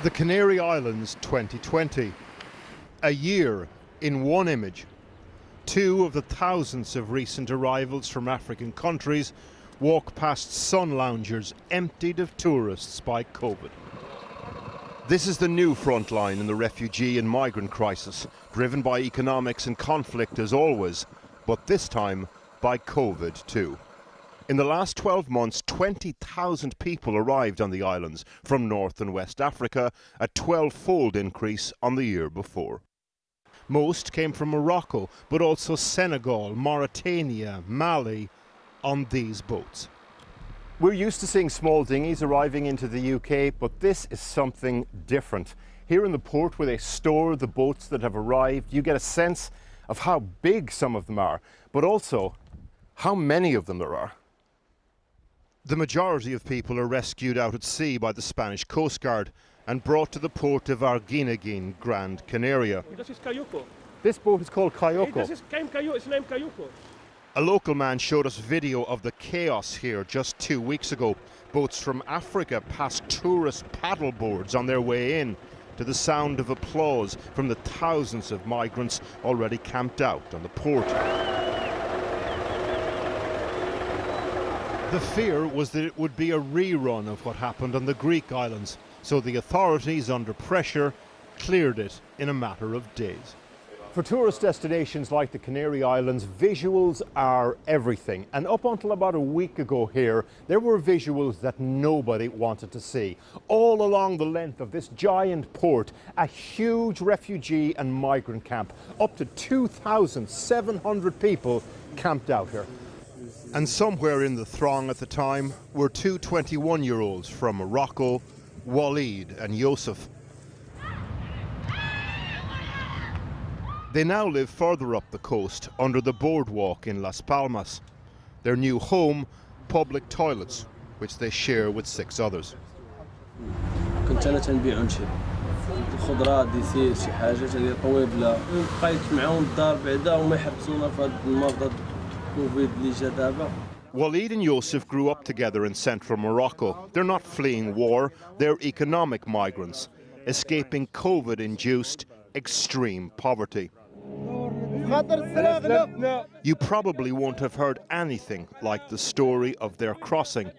The Canary Islands 2020. A year in one image. Two of the thousands of recent arrivals from African countries walk past sun loungers emptied of tourists by COVID. This is the new front line in the refugee and migrant crisis, driven by economics and conflict as always, but this time by COVID too. In the last 12 months, 20,000 people arrived on the islands from North and West Africa, a 12-fold increase on the year before. Most came from Morocco, but also Senegal, Mauritania, Mali, on these boats. We're used to seeing small dinghies arriving into the UK, but this is something different. Here in the port where they store the boats that have arrived, you get a sense of how big some of them are, but also how many of them there are. The majority of people are rescued out at sea by the Spanish Coast Guard and brought to the port of Arguinegyin, Gran Canaria. This boat is called Cayuco. It's named Cayuco. A local man showed us video of the chaos here just 2 weeks ago. Boats from Africa passed tourist paddle boards on their way in, to the sound of applause from the thousands of migrants already camped out on the port. The fear was that it would be a rerun of what happened on the Greek islands, so the authorities, under pressure, cleared it in a matter of days. For tourist destinations like the Canary Islands, visuals are everything. And up until about a week ago here, there were visuals that nobody wanted to see. All along the length of this giant port, a huge refugee and migrant camp. Up to 2,700 people camped out here. And somewhere in the throng at the time were two 21-year-olds from Morocco, Walid and Yusuf. They now live further up the coast, under the boardwalk in Las Palmas. Their new home, public toilets, which they share with 6 others. كنت أنا تنبيع ونشري الخضرة ديسير شي حاجة اللي طويبلة بقيت معاهم الدار بعدا وما يحبسونا في هذا المرض كوفيد اللي جا دابا. Walid and Yusuf grew up together in central Morocco. They're not fleeing war, they're economic migrants, escaping COVID-induced extreme poverty. You probably won't have heard anything like the story of their crossing.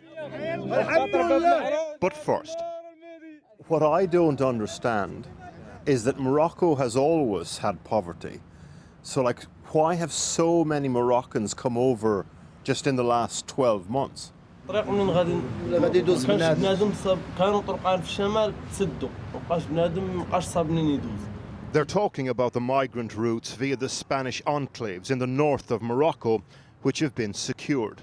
But first, what I don't understand is that Morocco has always had poverty. So, why have so many Moroccans come over just in the last 12 months? They're talking about the migrant routes via the Spanish enclaves in the north of Morocco, which have been secured.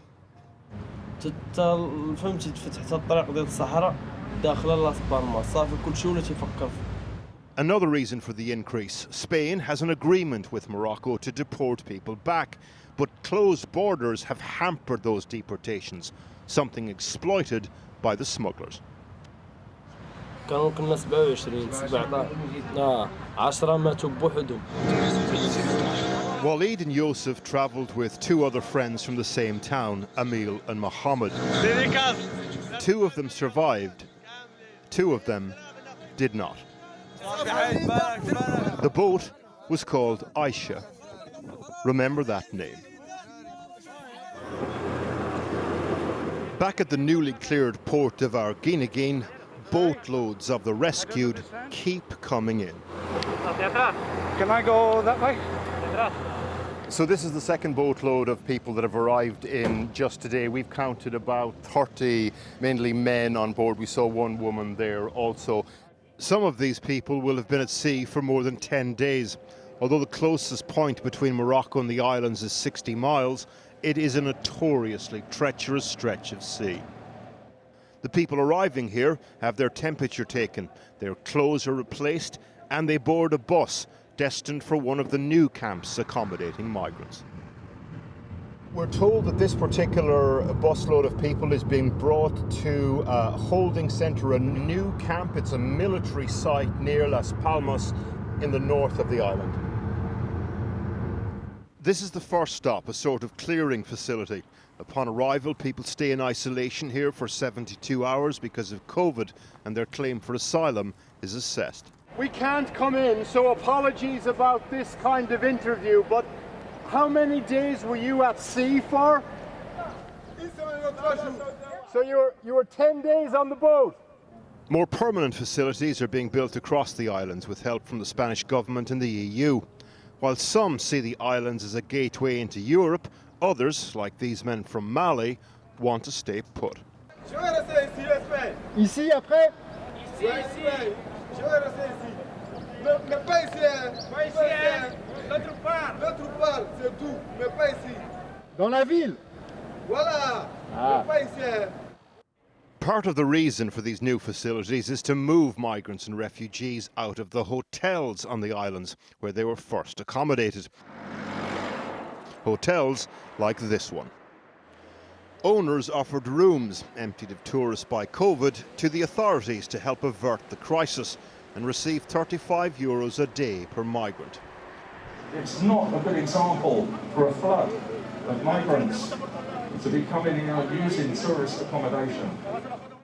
Another reason for the increase, Spain has an agreement with Morocco to deport people back, but closed borders have hampered those deportations, something exploited by the smugglers. كنا 27 17 10 ماتوا بوحدهم. Walid and Yusuf travelled with 2 other friends from the same town, Emil and Mohammed. 2 of them survived, 2 of them did not. The boat was called Aisha. Remember that name. Back at the newly cleared port of Arguinegyin, boatloads of the rescued keep coming in. Can I go that way? So this is the second boatload of people that have arrived in just today. We've counted about 30, mainly men on board. We saw 1 woman there also. Some of these people will have been at sea for more than 10 days. Although the closest point between Morocco and the islands is 60 miles, it is a notoriously treacherous stretch of sea. The people arriving here have their temperature taken, their clothes are replaced, and they board a bus destined for one of the new camps accommodating migrants. We're told that this particular busload of people is being brought to a holding centre, a new camp. It's a military site near Las Palmas in the north of the island. This is the first stop, a sort of clearing facility. Upon arrival, people stay in isolation here for 72 hours because of COVID, and their claim for asylum is assessed. We can't come in, so apologies about this kind of interview, but how many days were you at sea for? So you were 10 days on the boat? More permanent facilities are being built across the islands with help from the Spanish government and the EU. While some see the islands as a gateway into Europe, others, like these men from Mali, want to stay put. Ici après? Ici. Je vais rester ici. Mais pas ici. Pas ici. L'autre part. L'autre part, c'est tout. Mais pas ici. Dans la ville? Voilà. Mais pas ici. Part of the reason for these new facilities is to move migrants and refugees out of the hotels on the islands where they were first accommodated. Hotels like this one. Owners offered rooms, emptied of tourists by COVID, to the authorities to help avert the crisis and receive €35 a day per migrant. It's not a good example for a flood of migrants to be coming in and using tourist accommodation.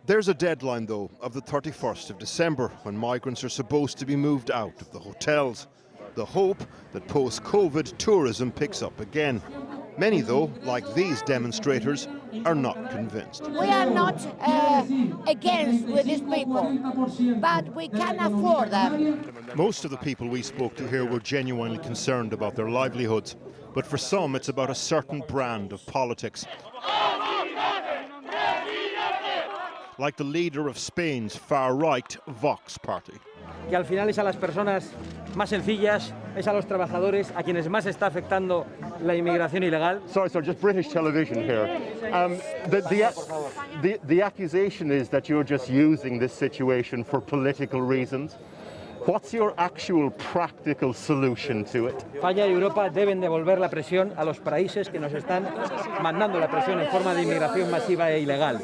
There's a deadline, though, of the 31st of December, when migrants are supposed to be moved out of the hotels. The hope that post-COVID tourism picks up again. Many, though, like these demonstrators, are not convinced. We are not against with these people, but we can afford them. Most of the people we spoke to here were genuinely concerned about their livelihoods, but for some it's about a certain brand of politics. Like the leader of Spain's far-right Vox party. Que al final es a las personas más sencillas, es a los trabajadores a quienes más está afectando la inmigración ilegal. Sorry, just British television here. The accusation is that you're just using this situation for political reasons. What's your actual practical solution to it? España y Europa deben devolver la presión a los países que nos están mandando la presión en forma de inmigración masiva e ilegal.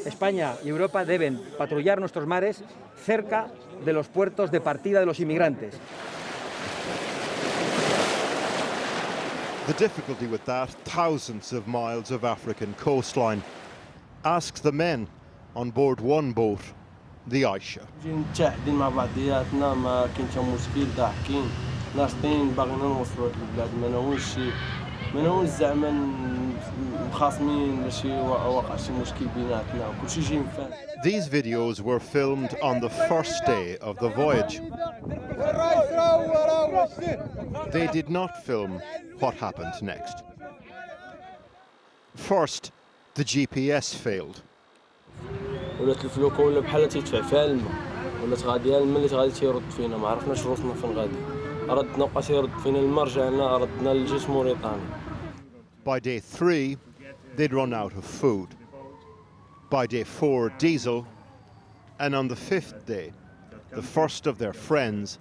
España y Europa deben patrullar nuestros mares cerca de los puertos de partida de los inmigrantes. The difficulty with that, thousands of miles of African coastline. Ask the men on board one boat, the Aisha. متحدين مع بعضياتنا ما كاين حتى مشكل ضاحكين ناشطين باغيين نوصلوا للبلاد ما ناويش زعما مخاصمين ماشي واقع شي مشكل بيناتنا وكلشي جاي مفاهم. These videos were filmed on the first day of the voyage. They did not film what happened next. First, the GPS failed. ولات الفلوكه ولا بحال تيدفع فيها الماء ولات غاديه الماء اللي غادي تيرد فينا ما عرفناش روسنا فين غادي ردنا بقى تيرد فينا الماء رجعنا ردنا للجيش موريتاني. By day 3, they'd run out of food. By day 4, diesel. And on the 5th day, the first of their friends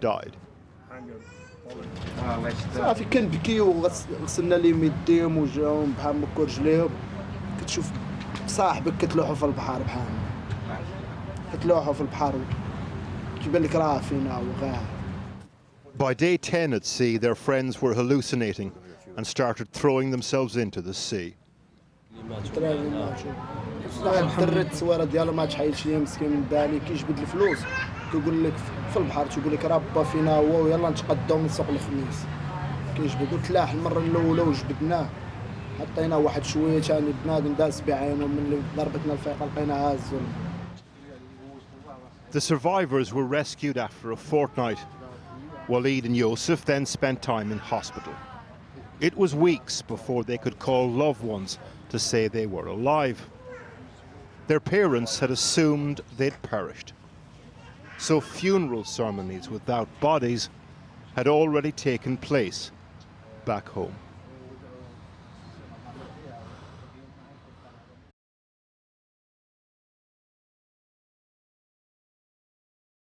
died. صافي كنبكيو غسلنا ليهم يديهم وجههم بحال مكو رجليهم كتشوف صاحبك كتلوحو في البحر بحال كتلوحو في البحر كيبان لك راه فينا وغا. By day 10 at sea, their friends were hallucinating and started throwing themselves into the sea. الدري التصويره ديالو ما تحيدش ليا مسكين من بالي كيجبد الفلوس كيقول لك في البحر تيقول لك راه با فينا هو ويلا نتقداو من سوق الخميس كيجبد وتلاح المره الاولى وجبدناه حطينا واحد شويه ثاني بنادم داز بعينه من ضربتنا الفيقه لقينا هازو. The survivors were rescued after a fortnight. Walid and Yosef then spent time in hospital. It was weeks before they could call loved ones to say they were alive. Their parents had assumed they'd perished. So funeral ceremonies without bodies had already taken place back home.